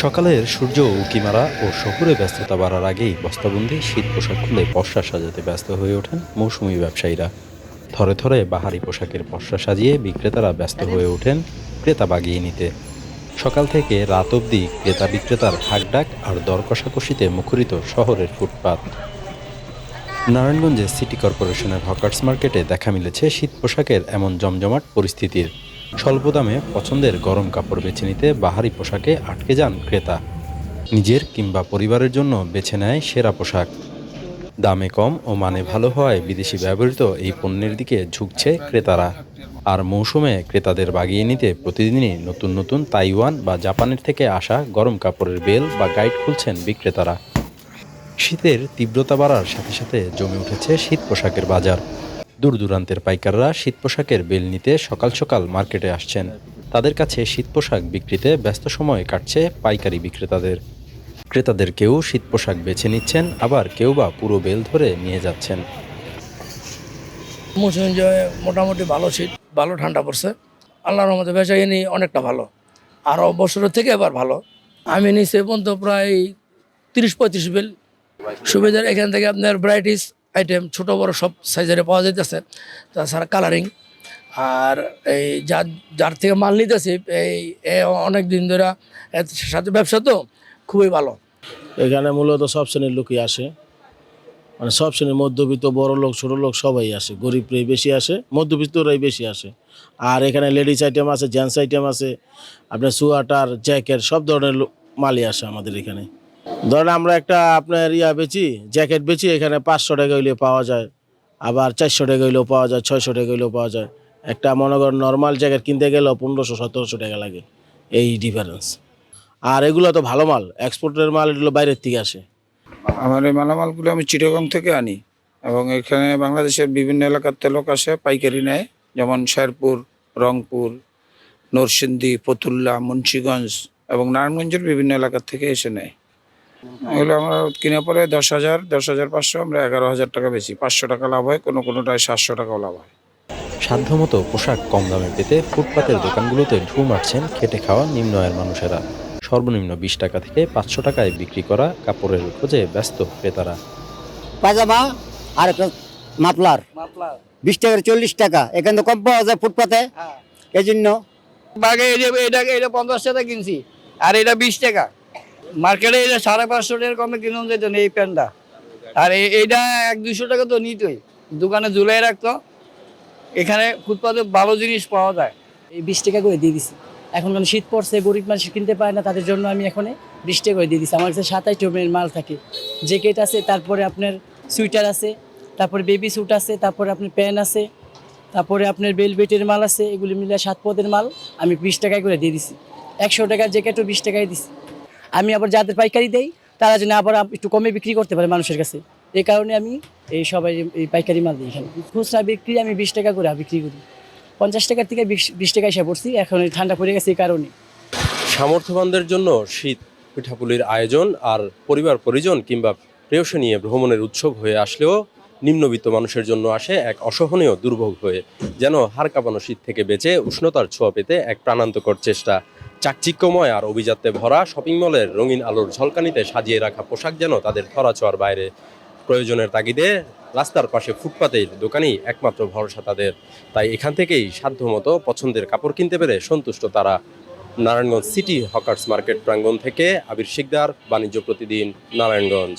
সকালের সূর্য উঁকি মারা ও শহুরে ব্যস্ততা বাড়ার আগেই বস্তাবন্দি শীত পোশাক খুলে পসরা সাজাতে ব্যস্ত হয়ে ওঠেন মৌসুমী ব্যবসায়ীরা। থরে থরে বাহারি পোশাকের পসরা সাজিয়ে বিক্রেতারা ব্যস্ত হয়ে ওঠেন ক্রেতা বাগিয়ে নিতে। সকাল থেকে রাত অবধি ক্রেতা বিক্রেতার হাকডাক আর দর কষাকষিতে মুখরিত শহরের ফুটপাত। নারায়ণগঞ্জে সিটি কর্পোরেশনের হকার্স মার্কেটে দেখা মিলেছে শীত পোশাকের এমন জমজমাট পরিস্থিতির। স্বল্প দামে পছন্দের গরম কাপড় বেছে নিতে বাহারি পোশাকে আটকে যান ক্রেতা। নিজের কিংবা পরিবারের জন্য বেছে নেয় সেরা পোশাক। দামে কম ও মানে ভালো হওয়ায় বিদেশি ব্যবহৃত এই পণ্যের দিকে ঝুঁকছে ক্রেতারা। আর মৌসুমে ক্রেতাদের বাগিয়ে নিতে প্রতিদিনই নতুন নতুন তাইওয়ান বা জাপানের থেকে আসা গরম কাপড়ের বেল বা গাইড খুলছেন বিক্রেতারা। শীতের তীব্রতা বাড়ার সাথে সাথে জমে উঠেছে শীত পোশাকের বাজার। দূর দূরান্তের পাইকাররা শীত পোশাকের বেল নিতে সকাল সকাল মার্কেটে আসছেন। তাদের কাছে শীত পোশাক বিক্রিতে ব্যস্ত সময় কাটছে পাইকারি বিক্রেতাদের। ক্রেতাদের কেউ শীত পোশাক বেছে নিচ্ছেন, আবার কেউ বা পুরো বেল ধরে নিয়ে যাচ্ছেন। মৌসুমী মোটামুটি ভালো শীত, ভালো ঠান্ডা পড়ছে। আল্লাহর রহমতে বেচাকেনি অনেকটা ভালো, আরও বছরের থেকে এবার ভালো। আমি নিচে পর্যন্ত প্রায় 30-35 বেল। সুবিধার এখান থেকে আপনার ভ্যারাইটিস আইটেম ছোট বড় সব সাইজের পাওয়া যাইতেছে। তাছাড়া কালারিং আর এই যার থেকে মাল নিতেছি এই অনেক দিন ধরে এর সাথে ব্যবসা তো খুবই ভালো। এখানে মূলত সব শ্রেণীর লোকই আসে, মানে সব শ্রেণীর মধ্যবিত্ত, বড় লোক, ছোট লোক সবাই আসে। গরিবরাই বেশি আসে, মধ্যবিত্তরাই বেশি আসে। আর এখানে লেডিস আইটেম আছে, জেন্টস আইটেম আছে, আপনার সোয়াটার, জ্যাকেট সব ধরনের মালই আসে আমাদের এখানে। ধরেন আমরা একটা আপনার বেচি, জ্যাকেট বেচি, এখানে 500 টাকা হইলেও পাওয়া যায়, আবার 400 টাকা হইলেও পাওয়া যায়, 600 টাকা হইলেও পাওয়া যায়। একটা মনে করেন নর্মাল জ্যাকেট কিনতে গেলেও 1500-1700 টাকা লাগে, এই ডিফারেন্স। আর এগুলো তো ভালো মাল, এক্সপোর্টের মাল, এগুলো বাইরের থেকে আসে। আমার এই মালামালগুলো আমি চিটাগং থেকে আনি এবং এখানে বাংলাদেশের বিভিন্ন এলাকার লোক আসে পাইকারি নেয়, যেমন শেরপুর, রংপুর, নরসিংদী, ফতুল্লা, মুন্সিগঞ্জ এবং নারায়ণগঞ্জের বিভিন্ন এলাকার থেকে এসে নেয়। এগুলো আমরা কিনে পরে 10,000, 10,500, আমরা 11,000 টাকা বেশি। 500 টাকা লাভ হয়, কোনোটায় 700 টাকাও লাভ হয়। সাধ্যমতো পোশাক কম দামে পেতে ফুটপাতের দোকানগুলোতে ঢু মারছেন খেটে খাওয়া নিম্ন আয়ের মানুষেরা। সর্বনিম্ন 20 টাকা থেকে 500 টাকায় বিক্রি করা কাপড়ের খোঁজে ব্যস্ত ক্রেতারা। পায়জামা আর একটা মাফলার 20 টাকার 40 টাকা, এখানে তো কম পাওয়া যায় ফুটপাতে, এই জন্য। বাগে এটা 50 টাকা কিনছি, আর এটা 20 টাকা। মার্কেটে এটা 550 টাকার কমে কিনুন যেত না এই প্যান্টটা। আর এইটা 100-200 টাকা তো নিতই, দোকানে ঝুলাই রাখতো। এখানে ফুটপাতে ভালো জিনিস পাওয়া যায়। এই 20 টাকা করে দিয়ে দিছি। এখন কারণ শীত পড়ছে, গরিব মানুষ কিনতে পারে না, তাদের জন্য আমি এখন 20 টাকা করে দিয়ে দিছি। আমার কাছে 27 রকমের মাল থাকে। জ্যাকেট আছে, তারপরে আপনার সুইটার আছে, তারপরে বেবি স্যুট আছে, তারপরে আপনার প্যান্ট আছে, তারপরে আপনার বেলভেটের মাল আছে। এগুলি মিলে 7 পদের মাল আমি 20 টাকায় করে দিয়ে দিছি। 100 টাকার জ্যাকেটও 20 টাকায় দিছি। আমি আবার যাদের পাইকারি দেই তারা যেন আবার একটু কমে বিক্রি করতে পারে মানুষের কাছে, এই কারণে আমি এই সবাই এই পাইকারি মাল দিই। এখানে খুচরা বিক্রি আমি 20 টাকা করে বিক্রি করি। 50 টাকার থেকে 20 টাকায় এসে পড়ছি, এখন ঠান্ডা পড়ে গেছে এই কারণে। সামর্থ্যবানদের জন্য শীত পিঠাপুলির আয়োজন আর পরিবার পরিজন কিংবা প্রেয়সী নিয়ে ভ্রমণের উৎসব হয়ে আসলেও নিম্নবিত্ত মানুষের জন্য আসে এক অসহনীয় দুর্ভোগ হয়ে। যেন হাড় কাঁপানো শীত থেকে বেঁচে উষ্ণতার ছোঁয়া পেতে এক প্রাণান্তকর চেষ্টা। চাকচিক্যময় আর অভিজাত্যে ভরা শপিং মলের রঙিন আলোর ঝলকানিতে সাজিয়ে রাখা পোশাক যেন তাদের ধরাছোঁয়ার বাইরে। প্রয়োজনের তাগিদে রাস্তার পাশে ফুটপাতের দোকানই একমাত্র ভরসা তাদের। তাই এখান থেকেই সাধ্যমতো পছন্দের কাপড় কিনতে পেরে সন্তুষ্ট তারা। নারায়ণগঞ্জ সিটি হকার্স মার্কেট প্রাঙ্গণ থেকে আবির শিকদার, বাণিজ্য প্রতিদিন, নারায়ণগঞ্জ।